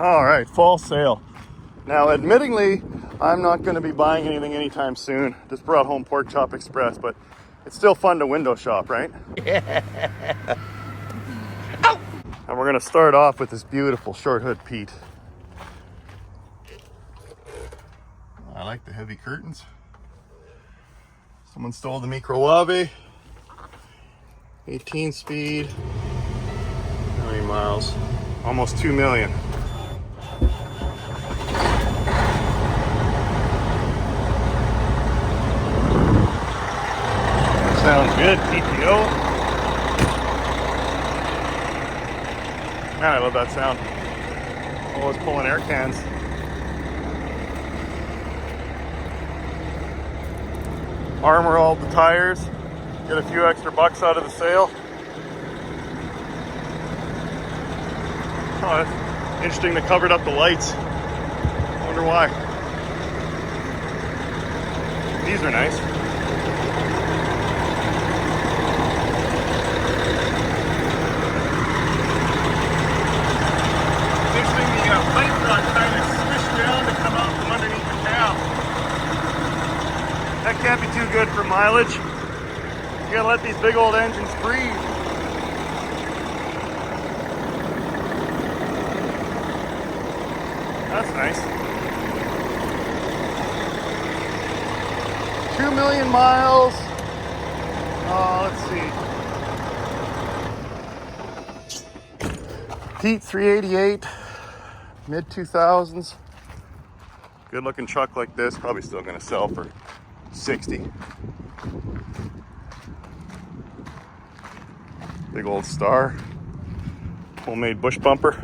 All right, fall sale. Now, admittingly, I'm not going to be buying anything anytime soon. Just brought home Pork Chop Express, but it's still fun to window shop, right? Yeah. And we're going to start off with this beautiful short hood Pete. I like the heavy curtains. Someone stole the microwave. 18 speed. How many miles? Almost 2 million. Sounds good, PTO. Man, I love that sound. Always pulling air cans. Armor all the tires. Get a few extra bucks out of the sale. Oh, that's interesting, they covered up the lights. Wonder why. These are nice. Pipe got kind of squished down to come out from underneath the cab. That can't be too good for mileage. You gotta let these big old engines breathe. That's nice. 2 million miles. Let's see. Pete 388. Mid 2000s. Good looking truck like this, probably still gonna sell for 60. Big old star. Homemade bush bumper.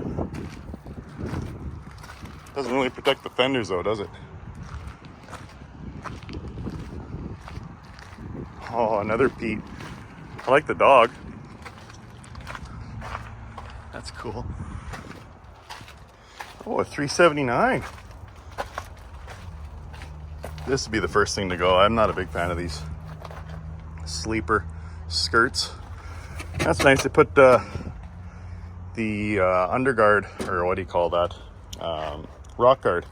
Doesn't really protect the fenders though, does it? Oh, another Pete. I like the dog. That's cool. Oh, a 379. This would be the first thing to go. I'm not a big fan of these sleeper skirts. That's nice. They put the underguard, or what do you call that? Rock guard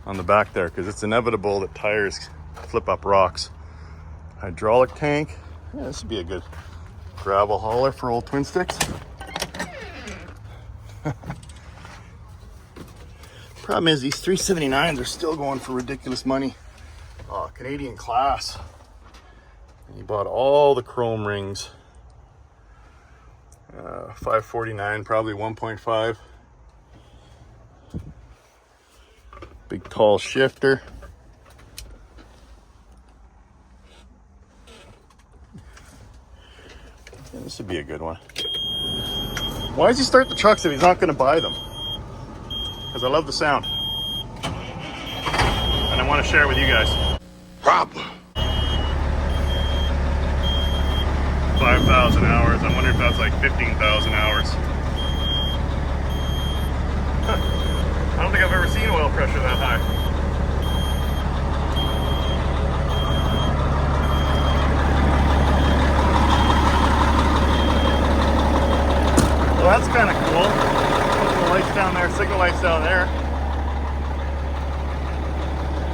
on the back there, because it's inevitable that tires flip up rocks. Hydraulic tank. Yeah, this would be a good gravel hauler for old twin sticks. Problem is, these 379s are still going for ridiculous money. Oh, Canadian class. And he bought all the chrome rings. 549, probably 1.5. Big tall shifter. Yeah, this would be a good one. Why does he start the trucks if he's not going to buy them? Because I love the sound. And I want to share it with you guys. Problem. 5,000 hours. I wonder if that's like 15,000 hours. Huh. I don't think I've ever seen oil pressure that high. Well, that's kind of cool. The lights down there, signal lights down there.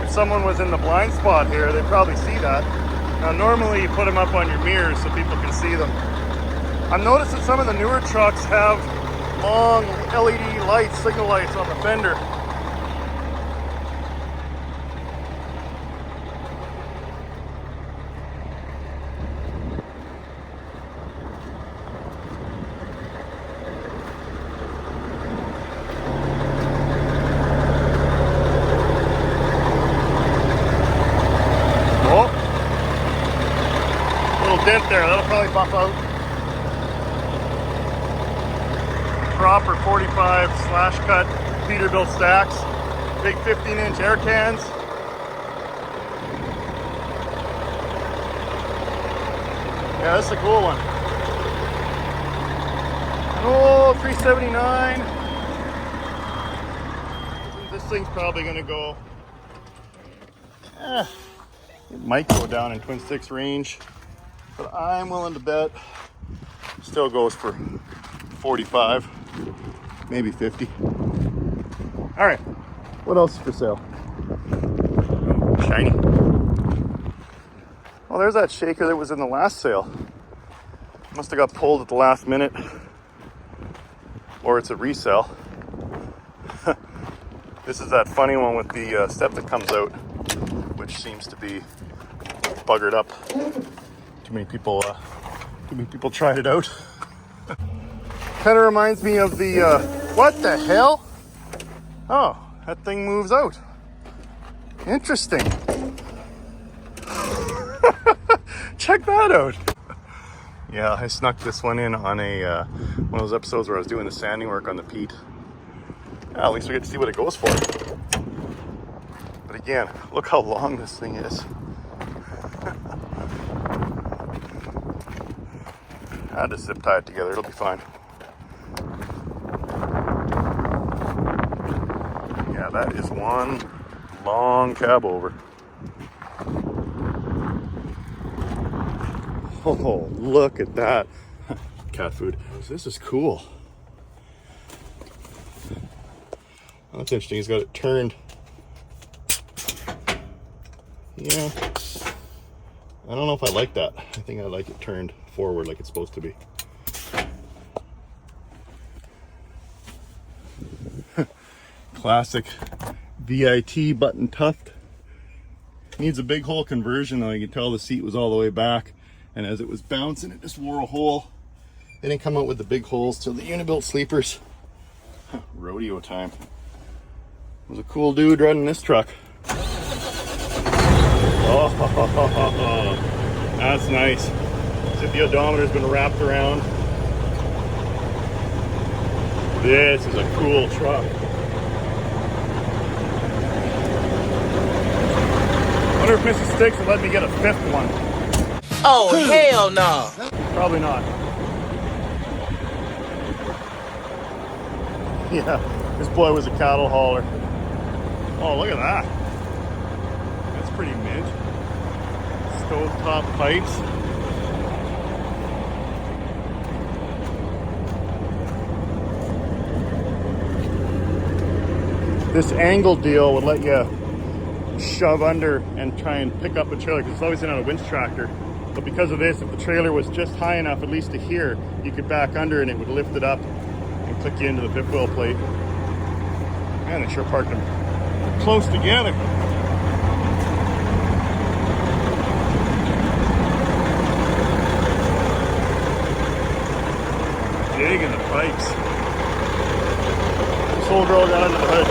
If someone was in the blind spot here, they'd probably see that. Now, normally you put them up on your mirrors so people can see them. I've noticed that some of the newer trucks have long LED lights, signal lights on the fender. Dent there, that'll probably pop out. proper 45 slash cut Peterbilt stacks. Big 15-inch air cans. Yeah, this is a cool one. An old 379. This thing's probably gonna go, it might go down in TwinStick's range, but I'm willing to bet still goes for 45, maybe 50. All right, what else is for sale? Shiny. Oh, there's that shaker that was in the last sale. Must have got pulled at the last minute, or it's a resale. This is that funny one with the step that comes out, which seems to be buggered up. Too many people tried it out. Kind of reminds me of the, what the hell? Oh, that thing moves out. Interesting. Check that out. Yeah, I snuck this one in on a one of those episodes where I was doing the sanding work on the Pete. Yeah, at least we get to see what it goes for. But again, look how long this thing is. I'll just zip tie it together, it'll be fine. Yeah, that is one long Cabover. Oh, look at that. Cat food. This is cool. Oh, that's interesting. He's got it turned. Yeah. I don't know if I like that. I think I like it turned forward like it's supposed to be. Classic VIT button tuft. Needs a big hole conversion though. You can tell the seat was all the way back, and as it was bouncing it just wore a hole. They didn't come out with the big holes till the Unibilt sleepers. Rodeo time. Was a cool dude running this truck. Oh, that's nice. See if the odometer's been wrapped around. This is a cool truck. I wonder if Mrs. Sticks will let me get a fifth one. Oh, hell no. Probably not. Yeah, this boy was a cattle hauler. Oh, look at that. That's pretty mint. Stovetop pipes. This angle deal would let you shove under and try and pick up a trailer, because it's obviously not a winch tractor. But because of this, if the trailer was just high enough, at least to here, you could back under and it would lift it up and click you into the fifth wheel plate. Man, they sure parked them close together. Digging the pipes. This old girl got under the hood.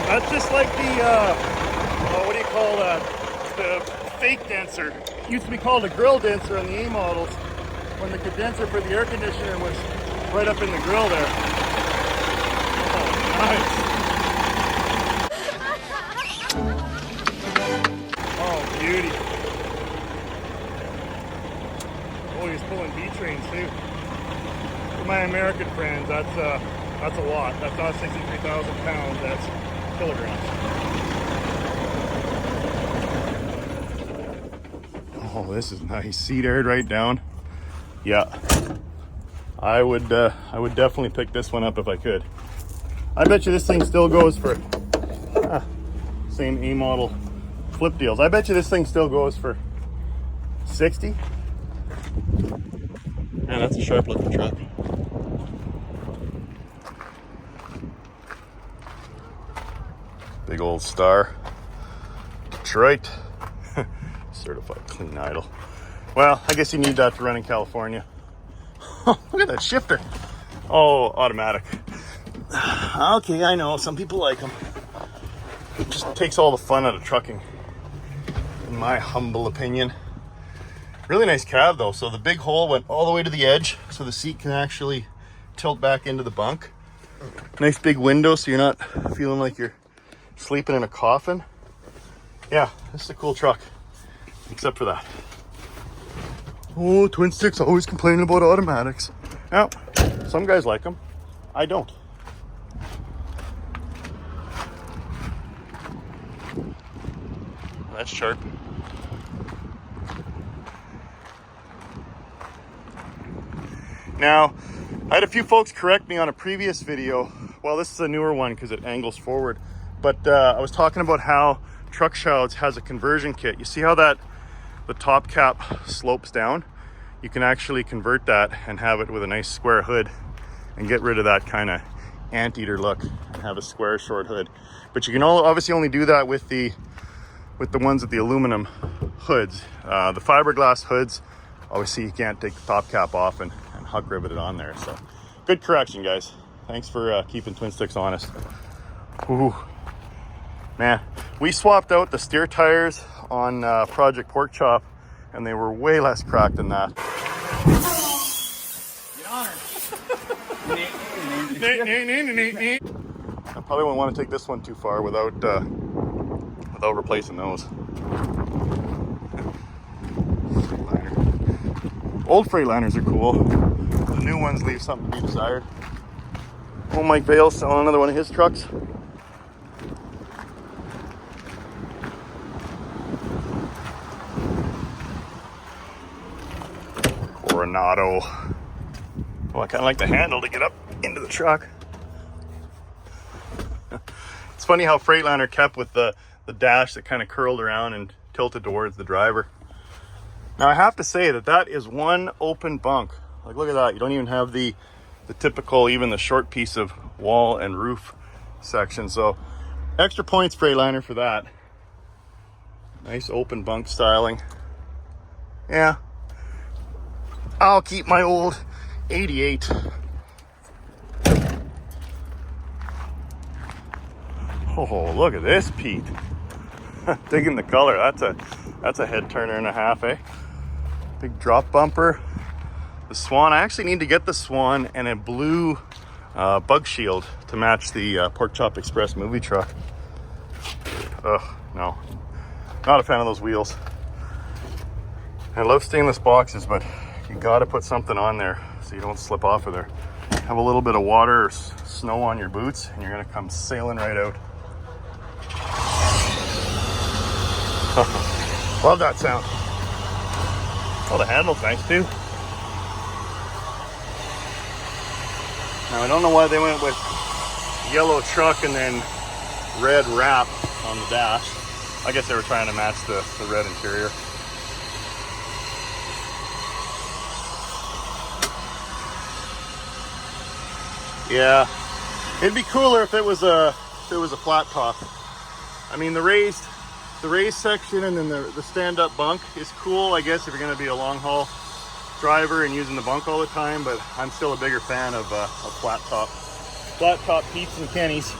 That's just like the, what do you call that? The fake denser. It used to be called a grill denser on the A models, when the condenser for the air conditioner was right up in the grill there. Oh, nice. Oh, beauty. Oh, he's pulling B trains too. For my American friends, that's a lot. That's not 63,000 pounds. That's kilograms. Oh, this is nice. Seat aired right down. Yeah, I would definitely pick this one up if I could. I bet you this thing still goes for same A model flip deals. I bet you this thing still goes for 60. Man, that's a sharp looking truck. Big old star. Detroit. Certified clean idle. Well, I guess you need that to run in California. Look at that shifter. Oh, automatic. Okay, I know. Some people like them. It just takes all the fun out of trucking, in my humble opinion. Really nice cab though. So the big hole went all the way to the edge, so the seat can actually tilt back into the bunk. Nice big window, so you're not feeling like you're sleeping in a coffin. Yeah, this is a cool truck, except for that. Oh, TwinStick's always complaining about automatics. Now, some guys like them. I don't. That's sharp. Now, I had a few folks correct me on a previous video. Well, this is a newer one because it angles forward. But I was talking about how Truck Shrouds has a conversion kit. You see how the top cap slopes down? You can actually convert that and have it with a nice square hood and get rid of that kind of anteater look and have a square short hood. But you can obviously only do that with the ones with the aluminum hoods. The fiberglass hoods, obviously you can't take the top cap off and huck rivet it on there. So good correction, guys. Thanks for keeping TwinSticks honest. Ooh. Man, we swapped out the steer tires on Project Pork Chop and they were way less cracked than that. I probably won't want to take this one too far without replacing those. Old Freightliners are cool. The new ones leave something to be desired. Oh, Mike Vale's selling another one of his trucks. Coronado. Oh, I kind of like the handle to get up into the truck. It's funny how Freightliner kept with the dash that kind of curled around and tilted towards the driver. Now I have to say that is one open bunk. Like, look at that. You don't even have the typical, even the short piece of wall and roof section. So extra points Freightliner for that. Nice open bunk styling. Yeah. I'll keep my old 88. Oh, look at this, Pete. Digging the color. That's a head turner and a half, eh? Big drop bumper. The Swan. I actually need to get the Swan and a blue bug shield to match the Pork Chop Express movie truck. Ugh, no. Not a fan of those wheels. I love stainless boxes, but you gotta put something on there so you don't slip off of there. Have a little bit of water or snow on your boots and you're gonna come sailing right out. Love that sound. Oh, the handle's nice too. Now I don't know why they went with yellow truck and then red wrap on the dash. I guess they were trying to match the red interior. Yeah, it'd be cooler if it was a flat top. I mean, the raised section and then the stand-up bunk is cool, I guess, if you're going to be a long-haul driver and using the bunk all the time. But I'm still a bigger fan of flat top Pete's and Kenny's.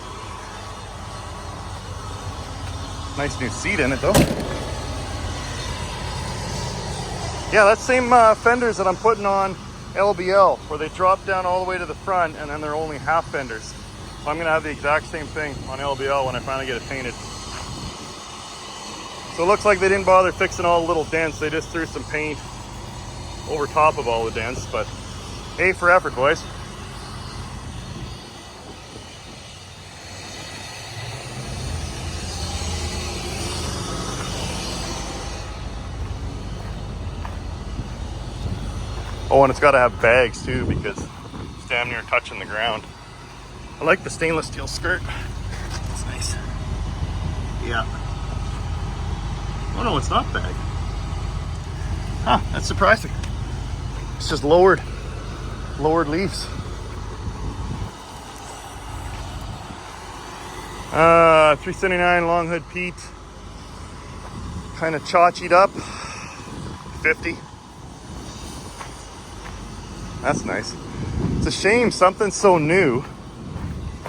Nice new seat in it, though. Yeah, that's same fenders that I'm putting on LBL, where they drop down all the way to the front and then they're only half fenders. So I'm gonna have the exact same thing on LBL when I finally get it painted. So it looks like they didn't bother fixing all the little dents. They just threw some paint over top of all the dents, but A for effort, boys. Oh, and it's got to have bags too because it's damn near touching the ground. I like the stainless steel skirt. It's nice. Yeah. Oh no, it's not bag. Huh, that's surprising. It's just lowered leaves. 379 long hood Pete. Kind of chachied up. 50. That's nice. It's a shame something so new.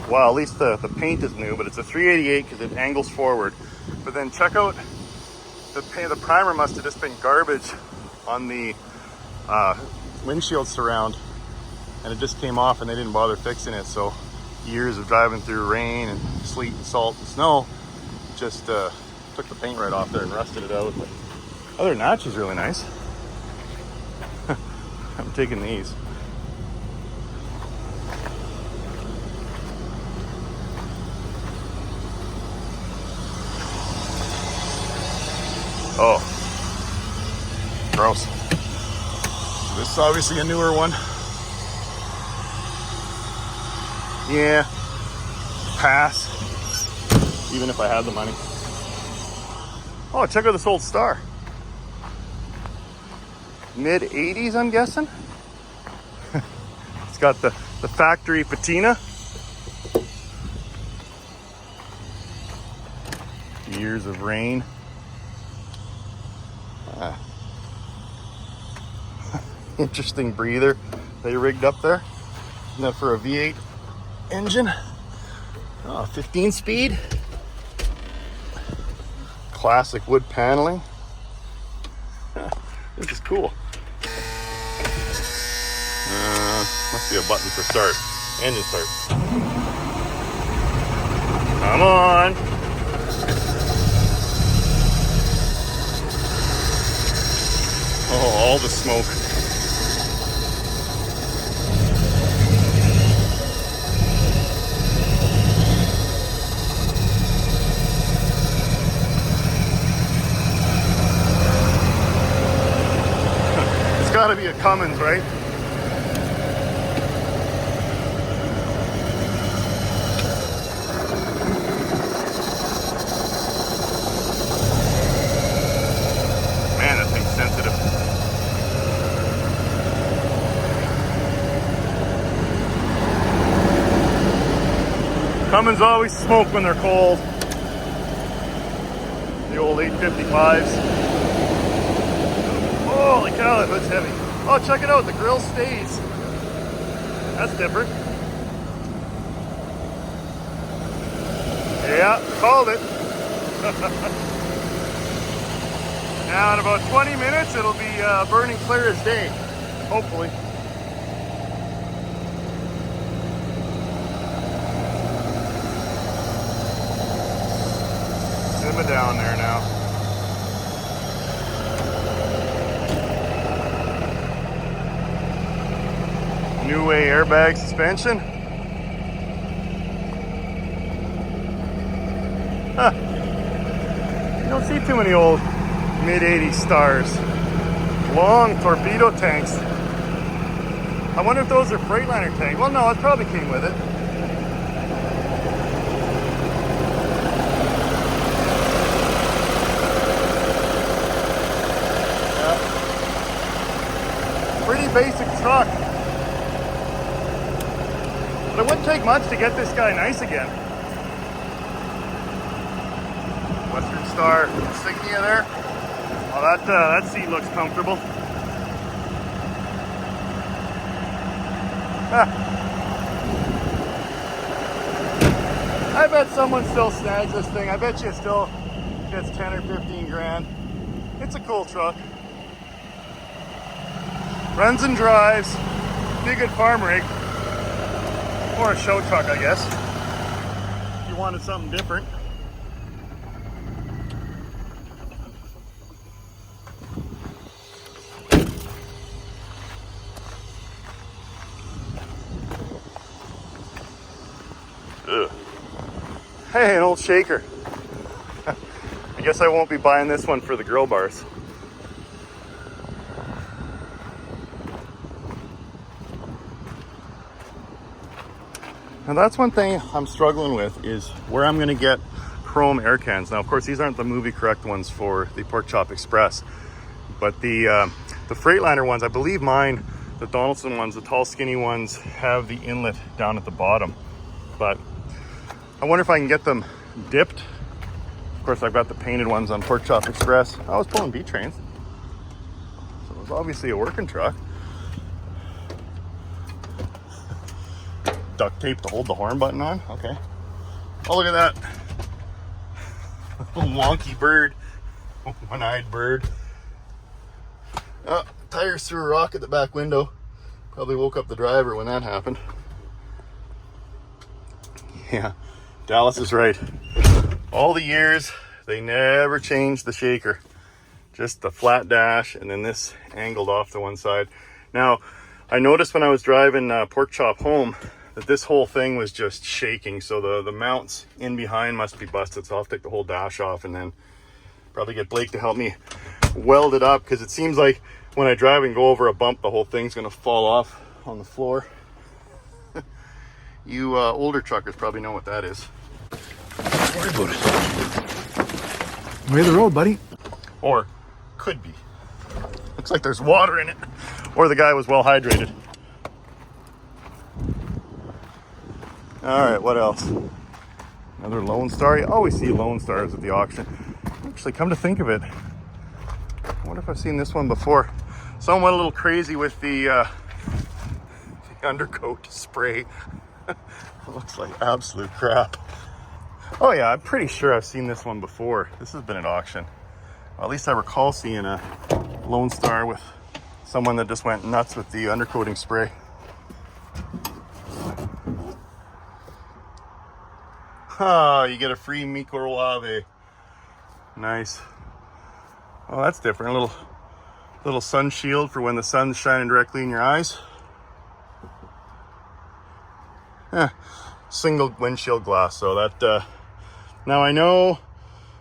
Well, at least the paint is new, but it's a 388 because it angles forward. But then check out the paint. The primer must have just been garbage on the windshield surround, and it just came off and they didn't bother fixing it. So years of driving through rain and sleet and salt and snow just took the paint right off there and rusted it out. But other than that, she's really nice. I'm taking these. Oh, gross. This is obviously a newer one. Yeah, pass, even if I had the money. Oh, check out this old Star. Mid 80s, I'm guessing. It's got the factory patina. Years of rain. Interesting breather they rigged up there. Isn't that for a V8 engine? Oh, 15 speed. Classic wood paneling. This is cool. Must be a button for start. Engine start. Come on. Oh, all the smoke. It's gotta be a Cummins, right? Man, that thing's sensitive. Cummins always smoke when they're cold. The old 855s. Holy cow, that hood's heavy. Oh, check it out, the grill stays. That's different. Yeah, called it. Now in about 20 minutes, it'll be burning clear as day, hopefully. Simmer down there now. New way airbag suspension. Huh. You don't see too many old mid-80s Stars. Long torpedo tanks. I wonder if those are Freightliner tanks. Well, no, it probably came with it. Yeah. Pretty basic truck. But it wouldn't take much to get this guy nice again. Western Star insignia there. Oh, that seat looks comfortable. I bet someone still snags this thing. I bet you it still gets 10 or 15 grand. It's a cool truck. Runs and drives. Be a good farm rig. Or a show truck, I guess. If you wanted something different. Ugh. Hey, an old shaker. I guess I won't be buying this one for the grill bars. And that's one thing I'm struggling with is where I'm going to get chrome air cans. Now, of course, these aren't the movie correct ones for the Pork Chop Express, but the Freightliner ones, I believe mine, the Donaldson ones, the tall skinny ones, have the inlet down at the bottom. But I wonder if I can get them dipped. Of course, I've got the painted ones on Pork Chop Express. I was pulling B trains, so it was obviously a working truck. Duct tape to hold the horn button on. Okay. Oh, look at that. Little wonky bird. One-eyed bird. Tires threw a rock at the back window. Probably woke up the driver when that happened. Yeah, Dallas is right. All the years, they never changed the shaker. Just the flat dash and then this angled off to one side. Now, I noticed when I was driving Pork Chop home that this whole thing was just shaking. So the mounts in behind must be busted. So I'll have to take the whole dash off and then probably get Blake to help me weld it up, because it seems like when I drive and go over a bump, the whole thing's gonna fall off on the floor. You older truckers probably know what that is. Don't worry about it. Way of the road, buddy. Or could be. Looks like there's water in it. Or the guy was well hydrated. Alright, what else? Another Lone Star. You always see Lone Stars at the auction. Actually, come to think of it, I wonder if I've seen this one before. Someone went a little crazy with the undercoat spray. It looks like absolute crap. Oh yeah, I'm pretty sure I've seen this one before. This has been at auction. Well, at least I recall seeing a Lone Star with someone that just went nuts with the undercoating spray. Oh, you get a free microwave. Nice. Oh, that's different. A little sun shield for when the sun's shining directly in your eyes. Single windshield glass. So that now I know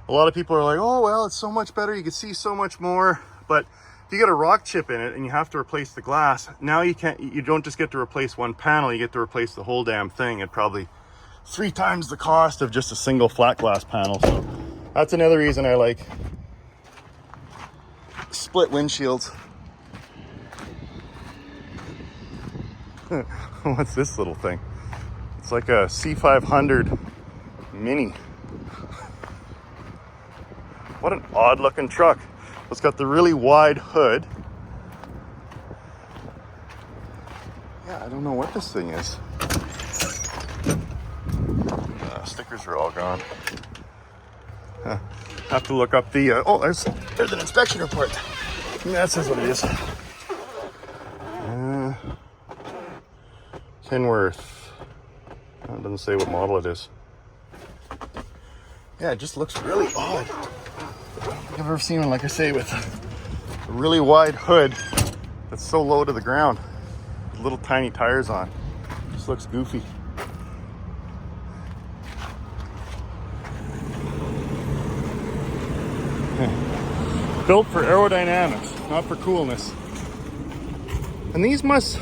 a lot of people are like, oh well, it's so much better, you can see so much more. But if you get a rock chip in it and you have to replace the glass, now you don't just get to replace one panel, you get to replace the whole damn thing at probably 3 times the cost of just a single flat glass panel. So that's another reason I like split windshields. What's this little thing? It's like a C500 Mini. What an odd looking truck. It's got the really wide hood. Yeah, I don't know what this thing is. Stickers are all gone. Have to look up the oh, there's an inspection report. That says what it is. Kenworth. It doesn't say what model it is. Yeah, it just looks really odd. I don't think I've ever seen one, like I say, with a really wide hood that's so low to the ground. With little tiny tires on. Just looks goofy. Built for aerodynamics, not for coolness. And these must,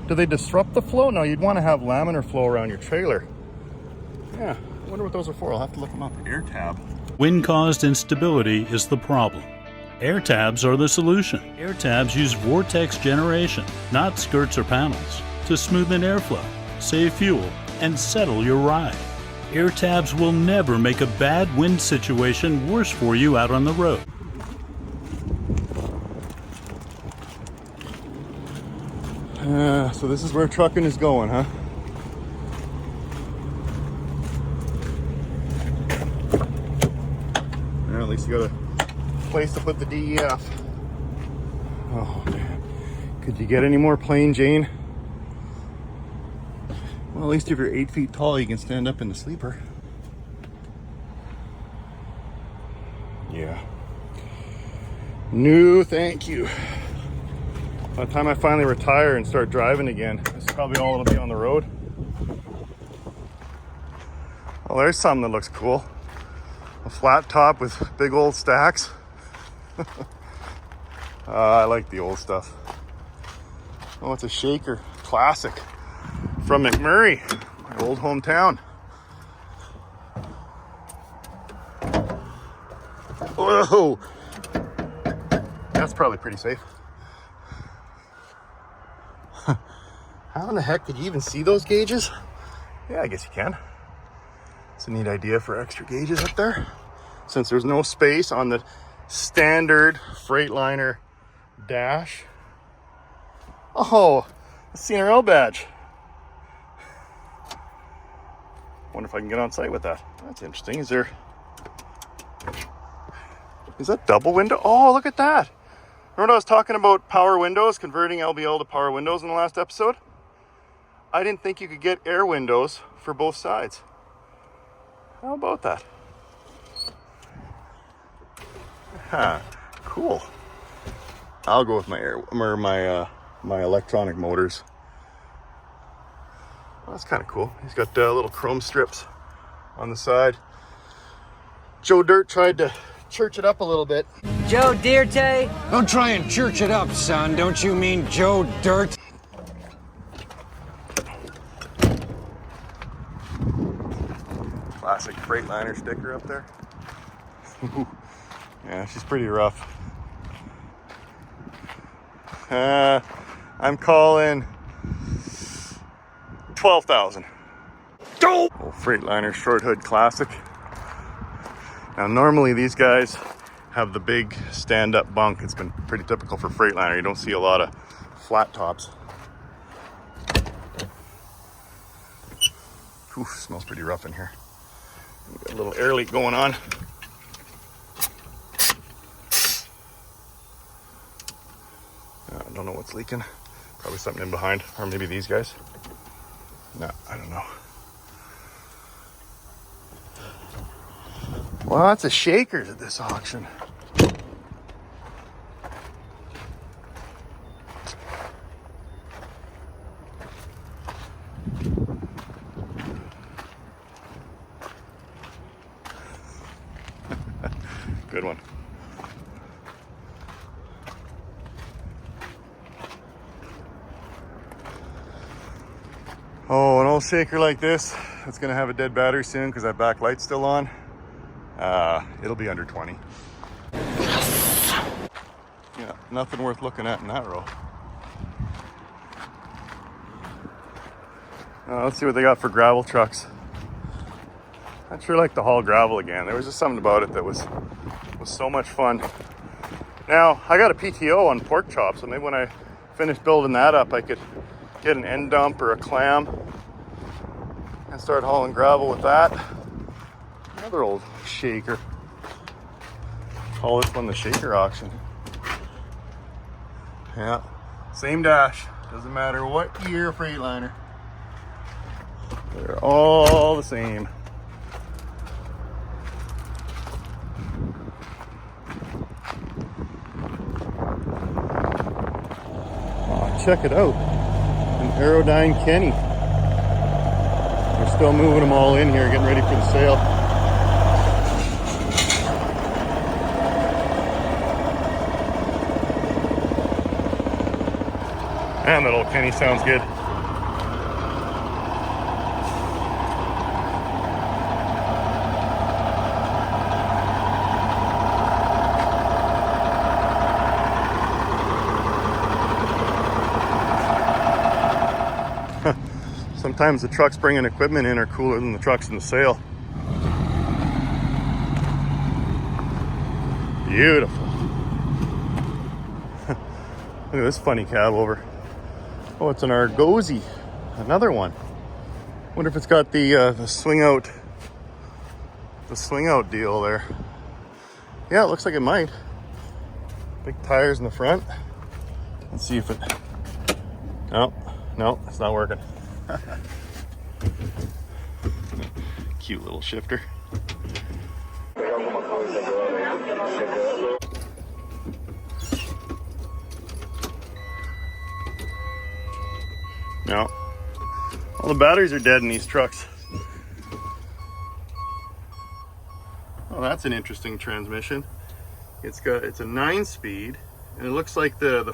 do they disrupt the flow? No, you'd want to have laminar flow around your trailer. Yeah, I wonder what those are for. I'll have to look them up. Air tab. Wind-caused instability is the problem. Air tabs are the solution. Air tabs use vortex generation, not skirts or panels, to smoothen airflow, save fuel, and settle your ride. Air tabs will never make a bad wind situation worse for you out on the road. So this is where trucking is going, huh? Yeah, at least you got a place to put the DEF. Oh man, could you get any more plain Jane? Well, at least if you're 8 feet tall, you can stand up in the sleeper. Yeah. No, thank you. By the time I finally retire and start driving again, this is probably all it'll be on the road. Oh, there's something that looks cool. A flat top with big old stacks. I like the old stuff. Oh, it's a shaker. Classic. From McMurray, my old hometown. Whoa! That's probably pretty safe. How in the heck did you even see those gauges? Yeah, I guess you can. It's a neat idea for extra gauges up there. Since there's no space on the standard Freightliner dash. Oh, a CNRL badge. Wonder if I can get on site with that. That's interesting. Is that double window? Oh, look at that. Remember when I was talking about power windows, converting LBL to power windows in the last episode? I didn't think you could get air windows for both sides. How about that? Huh, cool. I'll go with my air or my electronic motors. Well, that's kind of cool. He's got little chrome strips on the side. Joe Dirt tried to church it up a little bit. Joe Dirte? Don't try and church it up, son. Don't you mean Joe Dirt? Classic Freightliner sticker up there. Yeah, she's pretty rough. I'm calling 12,000. Old Freightliner short hood classic. Now normally these guys have the big stand-up bunk. It's been pretty typical for Freightliner. You don't see a lot of flat tops. Oof, smells pretty rough in here. Got a little air leak going on. I don't know what's leaking. Probably something in behind, or maybe these guys. No, I don't know. Lots of shakers at this auction. Good one. Oh, an old shaker like this, it's gonna have a dead battery soon because that back light's still on. It'll be under 20. Yeah, nothing worth looking at in that row. Let's see what they got for gravel trucks. I'd sure like to haul gravel again. There was just something about it that was so much fun. Now, I got a PTO on pork chop, so maybe when I finish building that up, I could get an end dump or a clam and start hauling gravel with that. Another old shaker. Call this one the shaker auction. Yeah, same dash. Doesn't matter what year Freightliner. They're all the same. Oh, check it out. An Aerodyne Kenny. They're still moving them all in here, getting ready for the sale. Man, that old Kenny sounds good. Sometimes the trucks bringing equipment in are cooler than the trucks in the sale. Beautiful. Look at this funny Cabover. Oh, it's an Argosy. Another one. Wonder if it's got the swing out deal there. Yeah, it looks like it might. Big tires in the front. Let's see if it. No, it's not working. Cute little shifter. No. All the batteries are dead in these trucks. Oh, that's an interesting transmission. It's a 9-speed, and it looks like the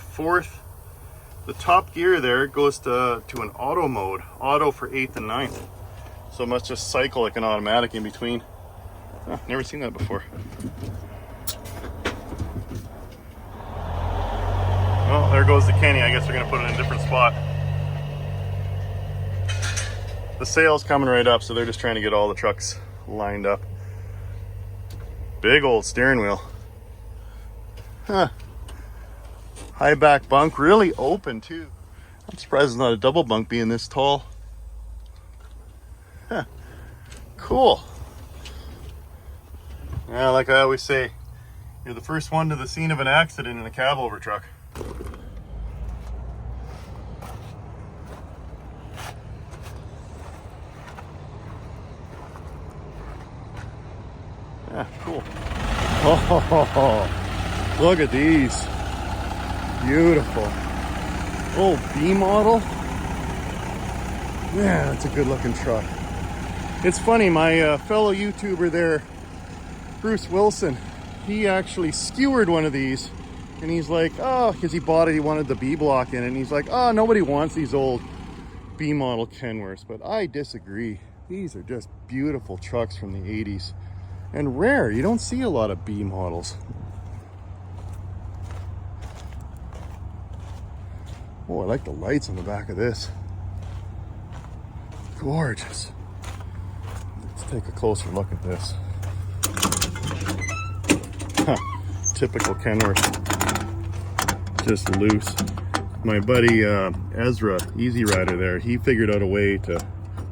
top gear there goes to an auto mode, auto for 8th and 9th. So it must just cycle like an automatic in between. Oh, never seen that before. Oh, there goes the Kenny. I guess they're gonna put it in a different spot. The sale's coming right up, so they're just trying to get all the trucks lined up. Big old steering wheel. Huh. High back bunk, really open too. I'm surprised it's not a double bunk being this tall. Huh. Cool. Yeah, like I always say, You're the first one to the scene of an accident in a cabover truck. Yeah, cool. Oh, look at these. Beautiful. Oh, B model. Yeah, that's a good looking truck. It's funny, my fellow YouTuber there, Bruce Wilson, he actually skewered one of these, and he's like, oh, because he bought it, he wanted the B block in it, and he's like, oh, nobody wants these old B model Kenworths. But I disagree. These are just beautiful trucks from the 80s, and rare. You don't see a lot of B models. Oh, I like the lights on the back of this. Gorgeous. Let's take a closer look at this. Huh. Typical Kenworth. Just loose. My buddy Ezra, Easy Rider there, he figured out a way to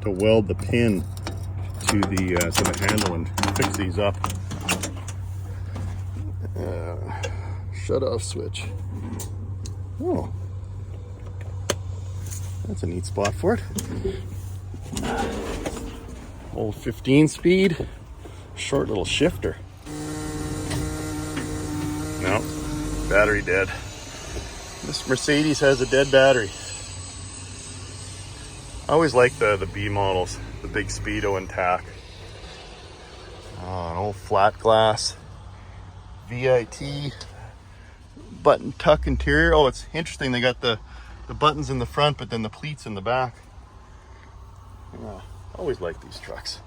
weld the pin to the handle and fix these up. Shut off switch. Oh. That's a neat spot for it. Old 15 speed, short little shifter. No, battery dead. This Mercedes has a dead battery. I always like the B models, the big speedo and tack. An old flat glass, VIT, button tuck interior. Oh, it's interesting, they got the buttons in the front, but then the pleats in the back. Yeah, always like these trucks.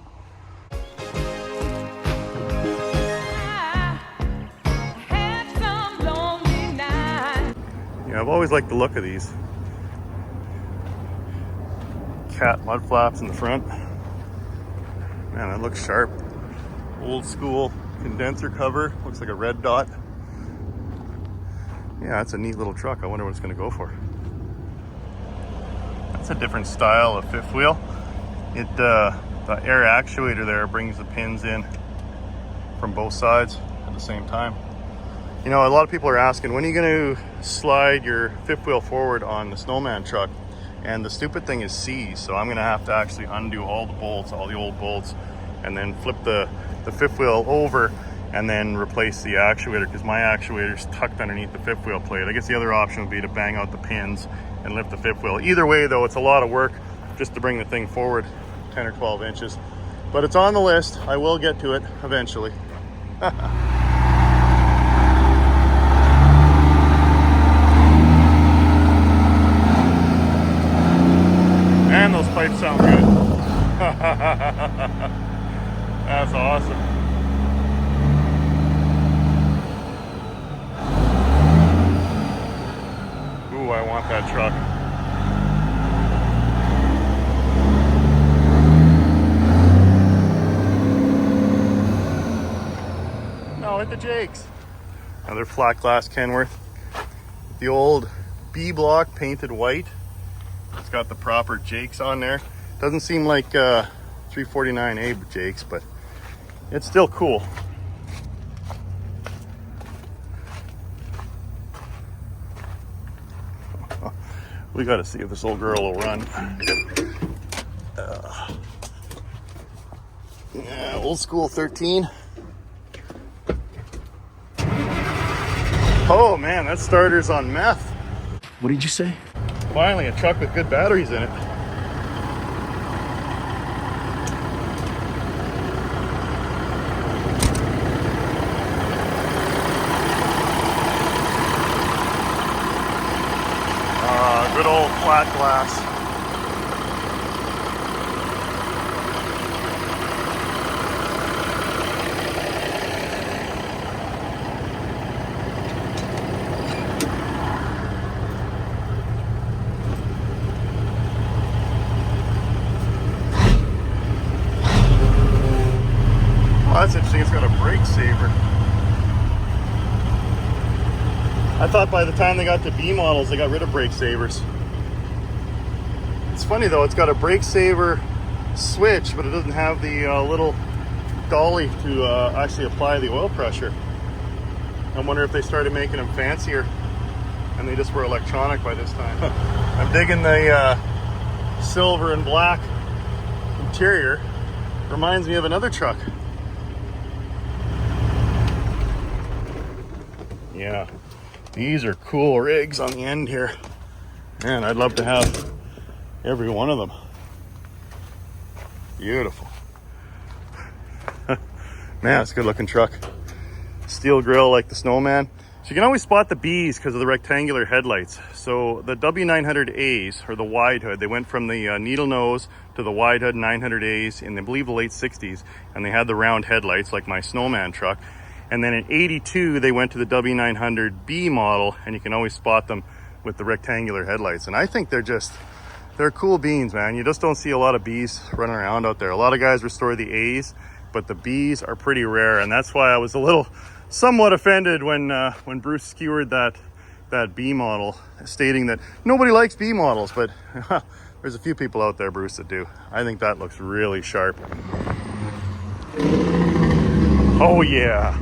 Yeah, I've always liked the look of these. Cat mud flaps in the front. Man, that looks sharp. Old school condenser cover. Looks like a red dot. Yeah, that's a neat little truck. I wonder what it's going to go for. That's a different style of fifth wheel. The air actuator there brings the pins in from both sides at the same time. You know, a lot of people are asking, when are you going to slide your fifth wheel forward on the Snowman truck? And the stupid thing is C's, so I'm going to have to actually undo all the bolts, all the old bolts, and then flip the fifth wheel over and then replace the actuator, because my actuator's tucked underneath the fifth wheel plate. I guess the other option would be to bang out the pins and lift the fifth wheel. Either way though, it's a lot of work just to bring the thing forward 10 or 12 inches. But it's on the list. I will get to it eventually. Man, those pipes sound good. That's awesome. Ooh, I want that truck. No, hit the Jakes. Another flat glass Kenworth. The old B block painted white. It's got the proper Jakes on there. Doesn't seem like 349A Jakes, but it's still cool. We got to see if this old girl will run. Yeah, old school 13. Oh man, that starter's on meth. What did you say? Finally, a truck with good batteries in it. Good old flat glass. That's interesting, it's got a brake saver. I thought by the time they got to B models, they got rid of brake savers. It's funny though, it's got a brake saver switch, but it doesn't have the little dolly to actually apply the oil pressure. I wonder if they started making them fancier and they just were electronic by this time. I'm digging the silver and black interior. Reminds me of another truck. Yeah, these are cool rigs on the end here. Man, I'd love to have every one of them. Beautiful. Man, it's a good looking truck. Steel grille like the Snowman. So you can always spot the Bs because of the rectangular headlights. So the W900As, or the wide hood, they went from the needle nose to the wide hood 900As in, I believe, the late 60s. And they had the round headlights like my Snowman truck. And then in 82, they went to the W900B model, and you can always spot them with the rectangular headlights. And I think they're cool beans, man. You just don't see a lot of Bs running around out there. A lot of guys restore the As, but the Bs are pretty rare. And that's why I was somewhat offended when Bruce skewered that B model, stating that nobody likes B models, but there's a few people out there, Bruce, that do. I think that looks really sharp. Oh yeah.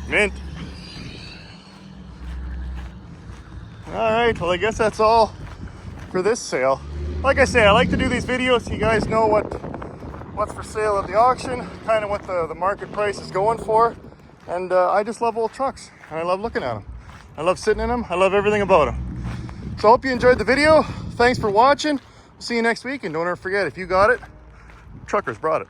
Mint. All right, well, I guess that's all for this sale. Like I say, I like to do these videos so you guys know what's for sale at the auction, kind of what the market price is going for. And I just love old trucks, and I love looking at them. I love sitting in them. I love everything about them. So I hope you enjoyed the video. Thanks for watching. See you next week, and don't ever forget, if you got it, truckers brought it.